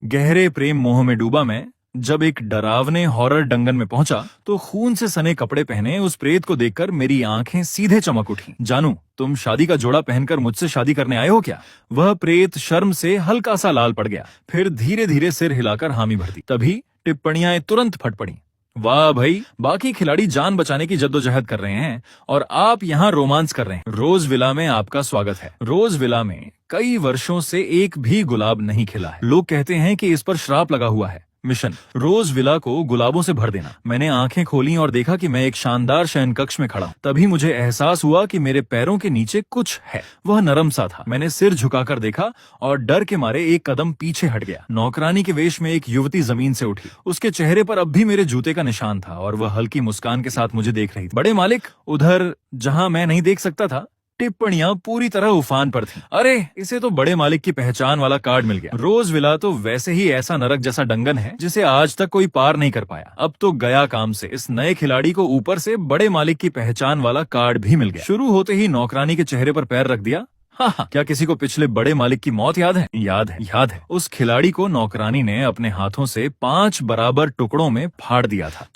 गहरे प्रेम मोह में डूबा मैं जब एक डरावने हॉरर डंगन में पहुंचा तो खून से सने कपड़े पहने उस प्रेत को देखकर मेरी आंखें सीधे चमक उठी। जानू, तुम शादी का जोड़ा पहनकर मुझसे शादी करने आए हो क्या? वह प्रेत शर्म से हल्का सा लाल पड़ गया, फिर धीरे धीरे सिर हिलाकर हामी भर दी। तभी टिप्पणियां तुरंत फट पड़ी। वाह भाई, बाकी खिलाड़ी जान बचाने की जद्दोजहद कर रहे हैं और आप यहाँ रोमांस कर रहे हैं। रोज विला में आपका स्वागत है। रोज विला में कई वर्षों से एक भी गुलाब नहीं खिला है। लोग कहते हैं कि इस पर श्राप लगा हुआ है। मिशन रोज विला को गुलाबों से भर देना। मैंने आंखें खोली और देखा कि मैं एक शानदार शयन कक्ष में खड़ा हूं। तभी मुझे एहसास हुआ कि मेरे पैरों के नीचे कुछ है। वह नरम सा था। मैंने सिर झुकाकर देखा और डर के मारे एक कदम पीछे हट गया। नौकरानी के वेश में एक युवती जमीन से उठी। उसके चेहरे पर अब भी मेरे जूते का निशान था और वह हल्की मुस्कान के साथ मुझे देख रही थी। बड़े मालिक, उधर जहां मैं नहीं देख सकता था, टिप्पणियां पूरी तरह उफान पर थीं। अरे, इसे तो बड़े मालिक की पहचान वाला कार्ड मिल गया। रोज विला तो वैसे ही ऐसा नरक जैसा डंगन है जिसे आज तक कोई पार नहीं कर पाया। अब तो गया काम से। इस नए खिलाड़ी को ऊपर से बड़े मालिक की पहचान वाला कार्ड भी मिल गया। शुरू होते ही नौकरानी के चेहरे पर पैर रख दिया। हाँ, क्या किसी को पिछले बड़े मालिक की मौत याद है? याद है। उस खिलाड़ी को नौकरानी ने अपने हाथों से 5 बराबर टुकड़ों में फाड़ दिया था।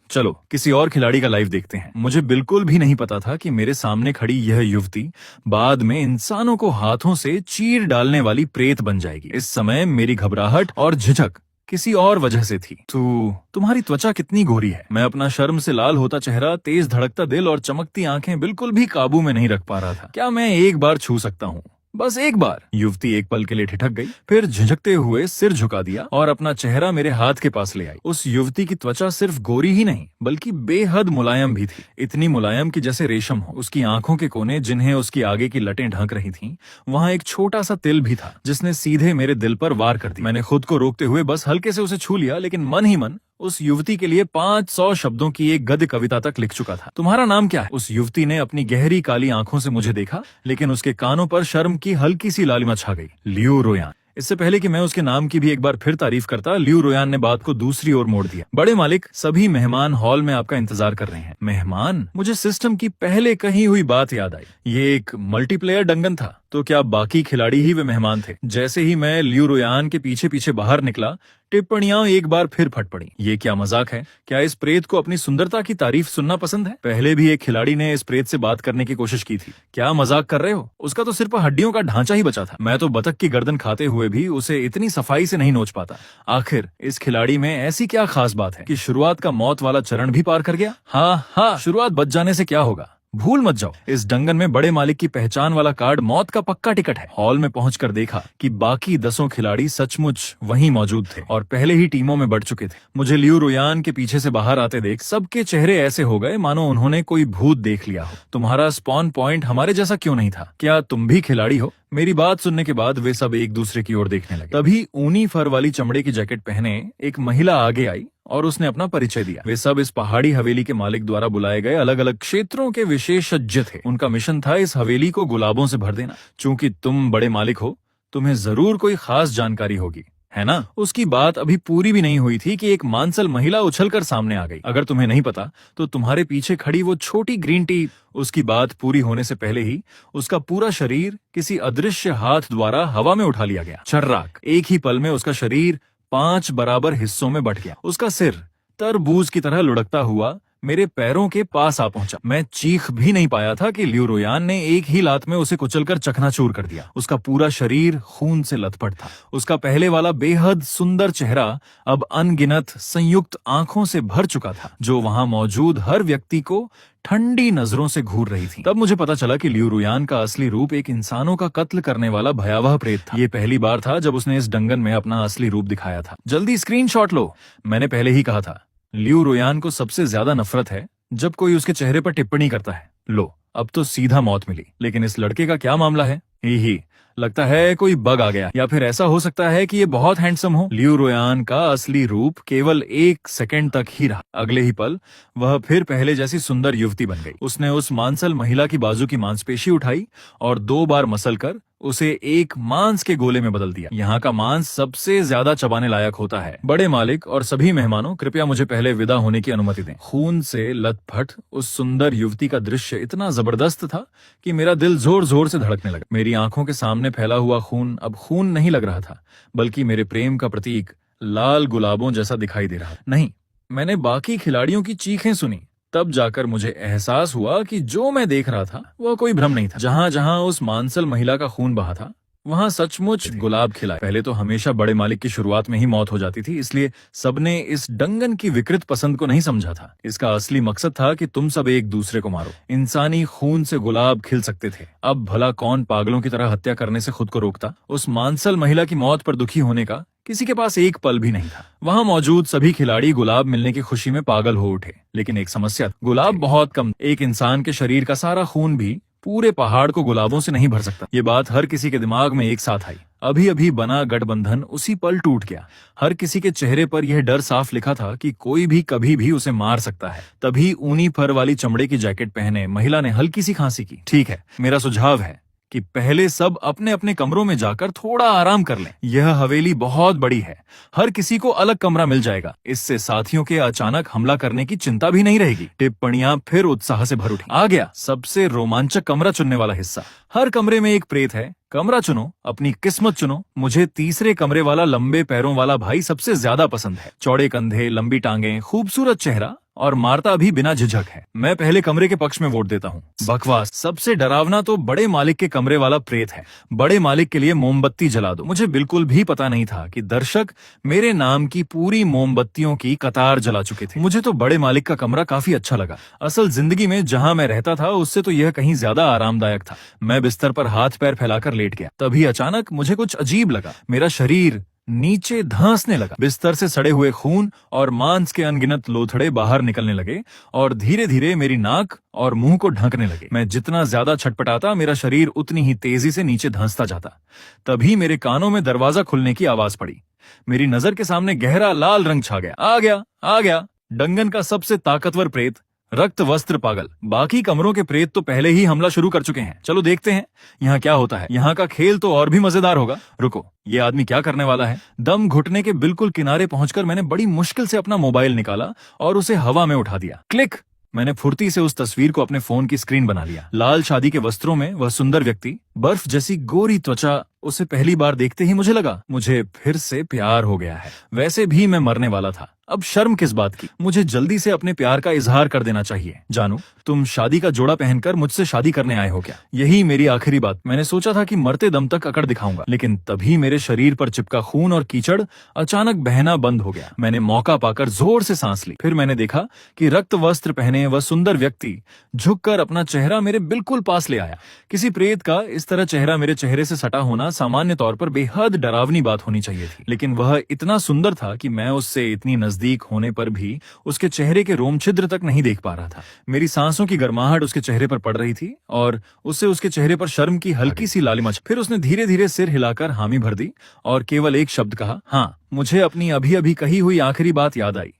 चलो किसी और खिलाड़ी का लाइव देखते हैं। मुझे बिल्कुल भी नहीं पता था कि मेरे सामने खड़ी यह युवती बाद में इंसानों को हाथों से चीर डालने वाली प्रेत बन जाएगी। इस समय मेरी घबराहट और झिझक किसी और वजह से थी। तुम्हारी त्वचा कितनी गोरी है। मैं अपना शर्म से लाल होता चेहरा, तेज धड़कता दिल और चमकती आंखें बिल्कुल भी काबू में नहीं रख पा रहा था। क्या मैं एक बार छू सकता हूँ? बस एक बार। युवती एक पल के लिए ठिठक गई, फिर झिझकते हुए सिर झुका दिया और अपना चेहरा मेरे हाथ के पास ले आई। उस युवती की त्वचा सिर्फ गोरी ही नहीं बल्कि बेहद मुलायम भी थी। इतनी मुलायम कि जैसे रेशम हो। उसकी आंखों के कोने, जिन्हें उसकी आगे की लटें ढक रही थीं, वहां एक छोटा सा तिल भी था जिसने सीधे मेरे दिल पर वार कर दी। मैंने खुद को रोकते हुए बस हल्के से उसे छू लिया, लेकिन मन ही मन उस युवती के लिए 500 शब्दों की एक गद्य कविता तक लिख चुका था। तुम्हारा नाम क्या है? उस युवती ने अपनी गहरी काली आंखों से मुझे देखा, लेकिन उसके कानों पर शर्म की हल्की सी लालिमा छा गई। लियू रोयान। इससे पहले कि मैं उसके नाम की भी एक बार फिर तारीफ करता, लियू रोयान ने बात को दूसरी ओर मोड़ दिया। बड़े मालिक, सभी मेहमान हॉल में आपका इंतजार कर रहे हैं। मेहमान? मुझे सिस्टम की पहले कही हुई बात याद आई। ये एक मल्टीप्लेयर डंगन था, तो क्या बाकी खिलाड़ी ही वे मेहमान थे? जैसे ही मैं लियू रोयान के पीछे पीछे बाहर निकला, टिप्पणियां एक बार फिर फट पड़ी। ये क्या मजाक है? क्या इस प्रेत को अपनी सुंदरता की तारीफ सुनना पसंद है? पहले भी एक खिलाड़ी ने इस प्रेत से बात करने की कोशिश की थी। क्या मजाक कर रहे हो? उसका तो सिर्फ हड्डियों का ढांचा ही बचा था। मैं तो बतख की गर्दन खाते हुए भी उसे इतनी सफाई से नहीं नोच पाता। आखिर इस खिलाड़ी में ऐसी क्या खास बात है कि शुरुआत का मौत वाला चरण भी पार कर गया? हाँ, शुरुआत बच जाने से क्या होगा। भूल मत जाओ, इस डंगन में बड़े मालिक की पहचान वाला कार्ड मौत का पक्का टिकट है। हॉल में पहुंचकर देखा कि बाकी 10 खिलाड़ी सचमुच वहीं मौजूद थे और पहले ही टीमों में बढ़ चुके थे। मुझे लियू रोयान के पीछे से बाहर आते देख सबके चेहरे ऐसे हो गए मानो उन्होंने कोई भूत देख लिया हो। तुम्हारा स्पॉन पॉइंट हमारे जैसा क्यों नहीं था? क्या तुम भी खिलाड़ी हो? मेरी बात सुनने के बाद वे सब एक दूसरे की ओर देखने लगे। तभी ऊनी फर वाली चमड़े की जैकेट पहने एक महिला आगे आई और उसने अपना परिचय दिया। वे सब इस पहाड़ी हवेली के मालिक द्वारा बुलाए गए अलग अलग क्षेत्रों के विशेषज्ञ थे। उनका मिशन था इस हवेली को गुलाबों से भर देना। चूंकि तुम बड़े मालिक हो, तुम्हें जरूर कोई खास जानकारी होगी, है ना? उसकी बात अभी पूरी भी नहीं हुई थी कि एक मांसल महिला उछलकर सामने आ गई। अगर तुम्हें नहीं पता तो तुम्हारे पीछे खड़ी वो छोटी ग्रीन टी। उसकी बात पूरी होने से पहले ही उसका पूरा शरीर किसी अदृश्य हाथ द्वारा हवा में उठा लिया गया। छर्राक, एक ही पल में उसका शरीर 5 बराबर हिस्सों में बंट गया। उसका सिर तरबूज की तरह लुढ़कता हुआ मेरे पैरों के पास आ पहुंचा। मैं चीख भी नहीं पाया था कि लियू रोयान ने एक ही लात में उसे कुचलकर चकनाचूर कर दिया। उसका पूरा शरीर खून से लथपथ था। उसका पहले वाला बेहद सुंदर चेहरा अब अनगिनत संयुक्त आंखों से भर चुका था, जो वहां मौजूद हर व्यक्ति को ठंडी नजरों से घूर रही थी। तब मुझे पता चला कि लियू रोयान का असली रूप एक इंसानों का कत्ल करने वाला भयावह प्रेत था। ये पहली बार था जब उसने इस डंगन में अपना असली रूप दिखाया था। जल्दी स्क्रीनशॉट लो। मैंने पहले ही कहा था, लियू रोयान को सबसे ज्यादा नफरत है जब कोई उसके चेहरे पर टिप्पणी करता है। लो, अब तो सीधा मौत मिली। लेकिन इस लड़के का क्या मामला है? ही लगता है कोई बग आ गया, या फिर ऐसा हो सकता है कि ये बहुत हैंडसम हो। लियू रोयान का असली रूप केवल 1 सेकंड तक ही रहा। अगले ही पल वह फिर पहले जैसी सुंदर युवती बन गई। उसने उस मांसल महिला की बाजू की मांसपेशी उठाई और 2 बार मसलकर उसे एक मांस के गोले में बदल दिया। यहाँ का मांस सबसे ज्यादा चबाने लायक होता है। बड़े मालिक और सभी मेहमानों, कृपया मुझे पहले विदा होने की अनुमति दें। खून से लथपथ उस सुंदर युवती का दृश्य इतना जबरदस्त था कि मेरा दिल जोर जोर से धड़कने लगा। मेरी आंखों के सामने फैला हुआ खून अब खून नहीं लग रहा था, बल्कि मेरे प्रेम का प्रतीक लाल गुलाबों जैसा दिखाई दे रहा। नहीं, मैंने बाकी खिलाड़ियों की चीखें सुनी, तब जाकर मुझे एहसास हुआ कि जो मैं देख रहा था वह कोई भ्रम नहीं था। जहां जहां उस मांसल महिला का खून बहा था, वहां सचमुच गुलाब खिलाए। पहले तो हमेशा बड़े मालिक की शुरुआत में ही मौत हो जाती थी, इसलिए सबने इस डंगन की विकृत पसंद को नहीं समझा था। इसका असली मकसद था कि तुम सब एक दूसरे को मारो। इंसानी खून से गुलाब खिल सकते थे। अब भला कौन पागलों की तरह हत्या करने से खुद को रोकता? उस मांसल महिला की मौत पर दुखी होने का किसी के पास एक पल भी नहीं था। वहां मौजूद सभी खिलाड़ी गुलाब मिलने की खुशी में पागल हो उठे। लेकिन एक समस्या, गुलाब बहुत कम। एक इंसान के शरीर का सारा खून भी पूरे पहाड़ को गुलाबों से नहीं भर सकता। ये बात हर किसी के दिमाग में एक साथ आई। अभी अभी बना गठबंधन उसी पल टूट गया। हर किसी के चेहरे पर यह डर साफ लिखा था कि कोई भी कभी भी उसे मार सकता है। तभी ऊनी फर वाली चमड़े की जैकेट पहने महिला ने हल्की सी खांसी की। ठीक है, मेरा सुझाव है कि पहले सब अपने अपने कमरों में जाकर थोड़ा आराम कर लें। यह हवेली बहुत बड़ी है, हर किसी को अलग कमरा मिल जाएगा। इससे साथियों के अचानक हमला करने की चिंता भी नहीं रहेगी। टिप्पणियां फिर उत्साह से भर उठी। आ गया सबसे रोमांचक कमरा चुनने वाला हिस्सा। हर कमरे में एक प्रेत है। कमरा चुनो, अपनी किस्मत चुनो। मुझे तीसरे कमरे वाला लंबे पैरों वाला भाई सबसे ज्यादा पसंद है। चौड़े कंधे, लंबी टांगे, खूबसूरत चेहरा और मारता भी बिना झिझक है। मैं पहले कमरे के पक्ष में वोट देता हूँ। बकवास। सबसे डरावना तो बड़े मालिक के कमरे वाला प्रेत है। बड़े मालिक के लिए मोमबत्ती जला दो। मुझे बिल्कुल भी पता नहीं था कि दर्शक मेरे नाम की पूरी मोमबत्तियों की कतार जला चुके थे। मुझे तो बड़े मालिक का कमरा काफी अच्छा लगा। असल जिंदगी में जहाँ मैं रहता था उससे तो यह कहीं ज्यादा आरामदायक था। मैं बिस्तर पर हाथ पैर फैलाकर लेट गया। तभी अचानक मुझे कुछ अजीब लगा। मेरा शरीर नीचे धंसने लगा। बिस्तर से सड़े हुए खून और मांस के अनगिनत लोथड़े बाहर निकलने लगे और धीरे धीरे मेरी नाक और मुंह को ढकने लगे। मैं जितना ज्यादा छटपटाता, मेरा शरीर उतनी ही तेजी से नीचे धंसता जाता। तभी मेरे कानों में दरवाजा खुलने की आवाज पड़ी। मेरी नजर के सामने गहरा लाल रंग छा गया। आ गया डंगन का सबसे ताकतवर प्रेत, रक्त वस्त्र पागल। बाकी कमरों के प्रेत तो पहले ही हमला शुरू कर चुके हैं। चलो देखते हैं यहाँ क्या होता है। यहाँ का खेल तो और भी मजेदार होगा। रुको, ये आदमी क्या करने वाला है? दम घुटने के बिल्कुल किनारे पहुंचकर मैंने बड़ी मुश्किल से अपना मोबाइल निकाला और उसे हवा में उठा दिया। क्लिक! मैंने फुर्ती से उस तस्वीर को अपने फोन की स्क्रीन बना लिया। लाल शादी के वस्त्रों में वह सुंदर व्यक्ति, बर्फ जैसी गोरी त्वचा। उसे पहली बार देखते ही मुझे लगा मुझे फिर से प्यार हो गया है। वैसे भी मैं मरने वाला था, अब शर्म किस बात की? मुझे जल्दी से अपने प्यार का इजहार कर देना चाहिए। जानू, तुम शादी का जोड़ा पहनकर मुझसे शादी करने आए हो क्या? यही मेरी आखिरी बात। मैंने सोचा था कि मरते दम तक अकड़ दिखाऊंगा, लेकिन तभी मेरे शरीर पर चिपका खून और कीचड़ अचानक बहना बंद हो गया। मैंने मौका पाकर जोर से सांस ली। फिर मैंने देखा कि रक्त वस्त्र पहने वह सुंदर व्यक्ति झुककर अपना चेहरा मेरे बिल्कुल पास ले आया। किसी प्रेत का इस तरह चेहरा मेरे चेहरे से सटा होना सामान्य तौर पर बेहद डरावनी बात होनी चाहिए थी, लेकिन वह इतना सुंदर था कि मैं उससे इतनी नजदीक होने पर भी उसके चेहरे के रोम छिद्र तक नहीं देख पा रहा था। मेरी सांसों की गर्माहट उसके चेहरे पर पड़ रही थी और उससे उसके चेहरे पर शर्म की हल्की सी लालिमा। फिर उसने धीरे धीरे सिर हिलाकर हामी भर दी और केवल एक शब्द कहा, हाँ। मुझे अपनी अभी अभी कही हुई आखिरी बात याद आई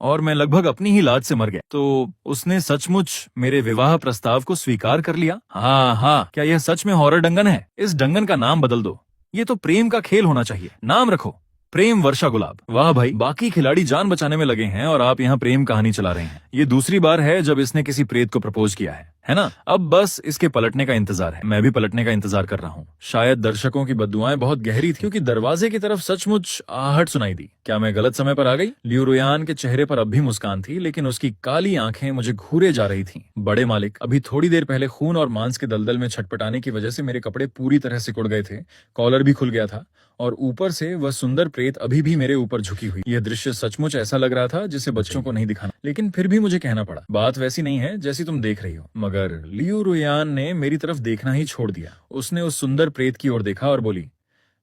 और मैं लगभग अपनी ही लाज से मर गया। तो उसने सचमुच मेरे विवाह प्रस्ताव को स्वीकार कर लिया। हाँ, क्या यह सच में हॉरर डंगन है? इस डंगन का नाम बदल दो। ये तो प्रेम का खेल होना चाहिए। नाम रखो प्रेम वर्षा गुलाब। वाह भाई, बाकी खिलाड़ी जान बचाने में लगे हैं और आप यहाँ प्रेम कहानी चला रहे हैं। ये दूसरी बार है जब इसने किसी प्रेत को प्रपोज किया है ना? अब बस इसके पलटने का इंतजार है। मैं भी पलटने का इंतजार कर रहा हूँ। शायद दर्शकों की बद्दुआएं बहुत गहरी थी, क्योंकि दरवाजे की तरफ सचमुच आहट सुनाई दी। क्या मैं गलत समय पर आ गई? लियू रुयान के चेहरे पर अब भी मुस्कान थी, लेकिन उसकी काली आंखें मुझे घूरे जा रही थीं। बड़े मालिक, अभी थोड़ी देर पहले खून और मांस के दलदल में छटपटाने की वजह से मेरे कपड़े पूरी तरह सिकुड़ गए थे, कॉलर भी खुल गया था और ऊपर से वह सुंदर प्रेत अभी भी मेरे ऊपर झुकी हुई। यह दृश्य सचमुच ऐसा लग रहा था जिसे बच्चों को नहीं दिखाना, लेकिन फिर भी मुझे कहना पड़ा। बात वैसी नहीं है जैसी तुम देख रही हो। मगर लियू रुयान ने मेरी तरफ देखना ही छोड़ दिया। उसने उस सुंदर प्रेत की ओर देखा और बोली,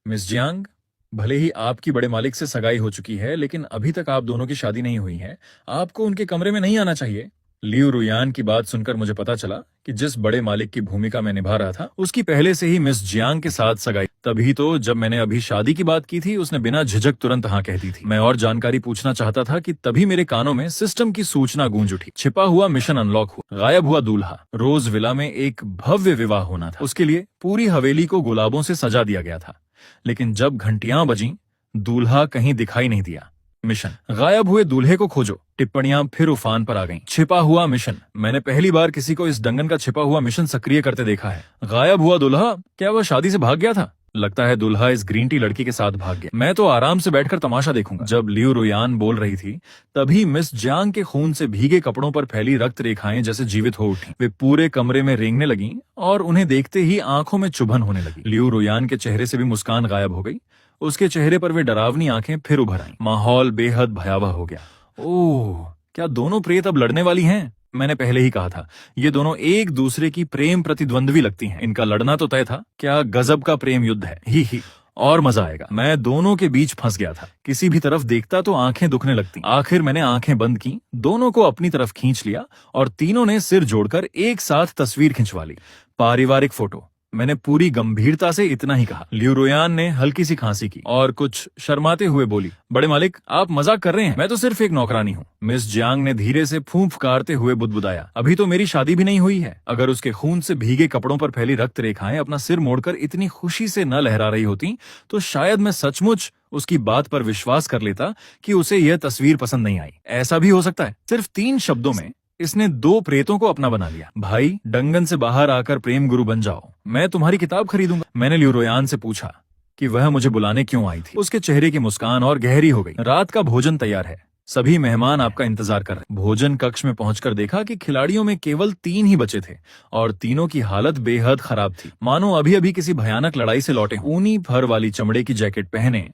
मिस जियांग, भले ही आपकी बड़े मालिक से सगाई हो चुकी है, लेकिन अभी तक आप दोनों की शादी नहीं हुई है। आपको उनके कमरे में नहीं आना चाहिए। लियू रुयान की बात सुनकर मुझे पता चला कि जिस बड़े मालिक की भूमिका मैं निभा रहा था उसकी पहले से ही मिस जियांग के साथ सगाई। तभी तो जब मैंने अभी शादी की बात की थी उसने बिना झिझक तुरंत हाँ कह दी थी। मैं और जानकारी पूछना चाहता था कि तभी मेरे कानों में सिस्टम की सूचना गूंज उठी। छिपा हुआ मिशन अनलॉक हुआ। गायब हुआ दूल्हा। रोज विला में एक भव्य विवाह होना था। उसके लिए पूरी हवेली को गुलाबों से सजा दिया गया था। लेकिन जब घंटियां बजीं, दूल्हा कहीं दिखाई नहीं दिया। मिशन गायब हुए दूल्हे को खोजो। टिप्पणियां फिर उफान पर आ गईं। छिपा हुआ मिशन। मैंने पहली बार किसी को इस डंगन का छिपा हुआ मिशन सक्रिय करते देखा है। गायब हुआ दूल्हा। क्या वह शादी से भाग गया था? लगता है दूल्हा इस ग्रीन टी लड़की के साथ भाग गया। मैं तो आराम से बैठकर तमाशा देखूंगा। जब लियू रुयान बोल रही थी तभी मिस जियांग के खून से भीगे कपड़ों पर फैली रक्त रेखाएं जैसे जीवित हो उठी। वे पूरे कमरे में रेंगने लगीं और उन्हें देखते ही आंखों में चुभन होने लगी। लियू रुयान के चेहरे से भी मुस्कान गायब हो गई। उसके चेहरे पर वे डरावनी आंखें फिर उभर आईं। माहौल बेहद भयावह हो गया। ओह, क्या दोनों प्रेत अब लड़ने वाली हैं? मैंने पहले ही कहा था, ये दोनों एक दूसरे की प्रेम प्रतिद्वंद्वी लगती हैं। इनका लड़ना तो तय था। क्या गजब का प्रेम युद्ध है। ही और मजा आएगा। मैं दोनों के बीच फंस गया था। किसी भी तरफ देखता तो आंखें दुखने लगती। आखिर मैंने आंखें बंद की, दोनों को अपनी तरफ खींच लिया और तीनों ने सिर जोड़कर एक साथ तस्वीर खिंचवा ली। पारिवारिक फोटो। मैंने पूरी गंभीरता से इतना ही कहा। लियू रुयान ने हल्की सी खांसी की और कुछ शर्माते हुए बोली, बड़े मालिक आप मजाक कर रहे हैं, मैं तो सिर्फ एक नौकरानी हूँ। मिस जियांग ने धीरे से फूंफकारते हुए बुदबुदाया, अभी तो मेरी शादी भी नहीं हुई है। अगर उसके खून से भीगे कपड़ों पर फैली रक्त रेखाएं अपना सिर मोड़कर इतनी खुशी से न लहरा रही होती तो शायद मैं सचमुच उसकी बात पर विश्वास कर लेता कि उसे यह तस्वीर पसंद नहीं आई। ऐसा भी हो सकता है। सिर्फ 3 शब्दों में इसने 2 प्रेतों को अपना बना लिया। भाई, डंगन से बाहर आकर प्रेम गुरु बन जाओ, मैं तुम्हारी किताब खरीदूंगा। मैंने लियू रुयान से पूछा कि वह मुझे बुलाने क्यों आई थी। उसके चेहरे की मुस्कान और गहरी हो गई। रात का भोजन तैयार है, सभी मेहमान आपका इंतजार कर रहे। भोजन कक्ष में पहुंचकर देखा कि खिलाड़ियों में केवल 3 ही बचे थे और तीनों की हालत बेहद खराब थी, मानो अभी अभी किसी भयानक लड़ाई से लौटे। ऊनी फर वाली चमड़े की जैकेट पहने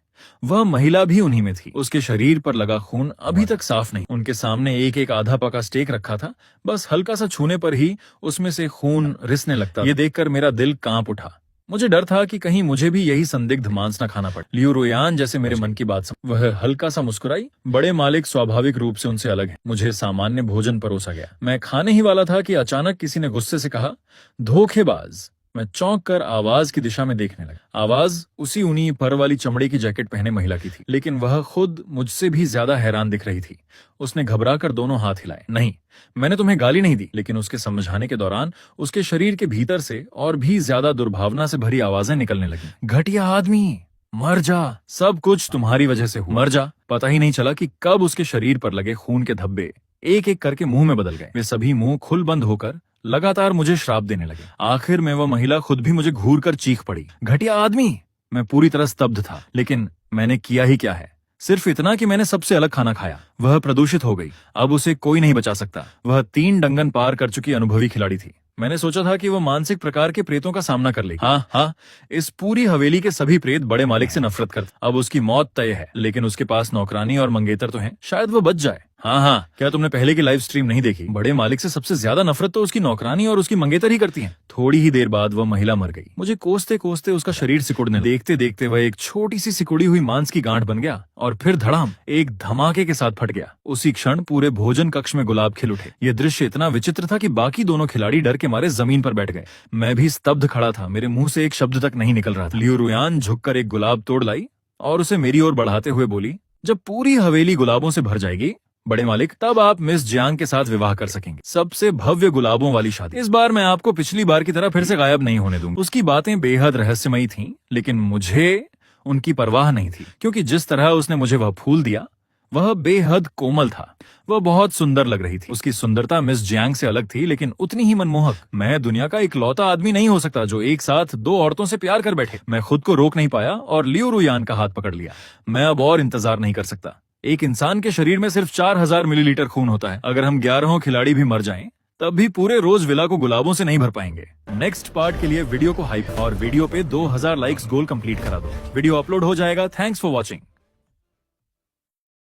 वह महिला भी उन्हीं में थी। उसके शरीर पर लगा खून अभी तक साफ नहीं। उनके सामने एक एक आधा पका स्टेक रखा था। बस हल्का सा छूने पर ही उसमें से खून रिसने लगता। ये देखकर मेरा दिल कांप उठा। मुझे डर था कि कहीं मुझे भी यही संदिग्ध मांस न खाना पड़े। लियू रुयान जैसे मेरे मन की बात समझ, वह हल्का सा मुस्कुराई। बड़े मालिक स्वाभाविक रूप से उनसे अलग है। मुझे सामान्य भोजन परोसा गया। मैं खाने ही वाला था कि अचानक किसी ने गुस्से से कहा, धोखेबाज। मैं चौंक कर आवाज की दिशा में देखने लगा। आवाज उसी ऊनी फर वाली चमड़े की जैकेट पहने महिला की थी, लेकिन वह खुद मुझसे भी ज्यादा हैरान दिख रही थी। उसने घबराकर दोनों हाथ हिलाए। नहीं, मैंने तुम्हें गाली नहीं दी। लेकिन उसके समझाने के दौरान उसके शरीर के भीतर से और भी ज्यादा दुर्भावना से भरी आवाजें निकलने लगी। घटिया आदमी, मर जा, सब कुछ तुम्हारी वजह से हुआ, मर जा। पता ही नहीं चला कि कब उसके शरीर पर लगे खून के धब्बे एक एक करके मुंह में बदल गए। वे सभी मुंह खुल बंद होकर लगातार मुझे श्राप देने लगे। आखिर में वह महिला खुद भी मुझे घूर कर चीख पड़ी, घटिया आदमी। मैं पूरी तरह स्तब्ध था, लेकिन मैंने किया ही क्या है? सिर्फ इतना कि मैंने सबसे अलग खाना खाया। वह प्रदूषित हो गई, अब उसे कोई नहीं बचा सकता। वह 3 डंगन पार कर चुकी अनुभवी खिलाड़ी थी। मैंने सोचा था कि वह मानसिक प्रकार के प्रेतों का सामना कर लेगी। हाँ, इस पूरी हवेली के सभी प्रेत बड़े मालिक से नफरत करते। अब उसकी मौत तय है, लेकिन उसके पास नौकरानी और मंगेतर तो हैं, शायद वह बच जाए। हाँ, क्या तुमने पहले की लाइव स्ट्रीम नहीं देखी? बड़े मालिक से सबसे ज्यादा नफरत तो उसकी नौकरानी और उसकी मंगेतर ही करती हैं। थोड़ी ही देर बाद वह महिला मर गई। मुझे कोसते कोसते उसका शरीर सिकुड़ने, देखते देखते वह एक छोटी सी सिकुड़ी हुई मांस की गांठ बन गया और फिर धड़ाम एक धमाके के साथ फट गया। उसी क्षण पूरे भोजन कक्ष में गुलाब खिल उठे। यह दृश्य इतना विचित्र था कि बाकी दोनों खिलाड़ी डर के मारे जमीन पर बैठ गए। मैं भी स्तब्ध खड़ा था, मेरे मुंह से एक शब्द तक नहीं निकल रहा था। लियू रुयान झुककर एक गुलाब तोड़ लाई और उसे मेरी ओर बढ़ाते हुए बोली, जब पूरी हवेली गुलाबों से भर जाएगी बड़े मालिक, तब आप मिस जियांग के साथ विवाह कर सकेंगे। सबसे भव्य गुलाबों वाली शादी। इस बार मैं आपको पिछली बार की तरह फिर से गायब नहीं होने दूंगा। उसकी बातें बेहद रहस्यमयी थीं, लेकिन मुझे उनकी परवाह नहीं थी, क्योंकि जिस तरह उसने मुझे वह फूल दिया वह बेहद कोमल था। वह बहुत सुंदर लग रही थी। उसकी सुंदरता मिस जियांग से अलग थी, लेकिन उतनी ही मनमोहक। मैं दुनिया का इकलौता आदमी नहीं हो सकता जो एक साथ 2 औरतों से प्यार कर बैठे। मैं खुद को रोक नहीं पाया और लियू रुयान का हाथ पकड़ लिया। मैं अब और इंतजार नहीं कर सकता। एक इंसान के शरीर में सिर्फ 4000 मिलीलीटर खून होता है। अगर हम 11 खिलाड़ी भी मर जाएं, तब भी पूरे रोज विला को गुलाबों से नहीं भर पाएंगे। नेक्स्ट पार्ट के लिए वीडियो को हाइप और वीडियो पे 2000 लाइक्स गोल कंप्लीट करा दो। वीडियो अपलोड हो जाएगा। Thanks for watching.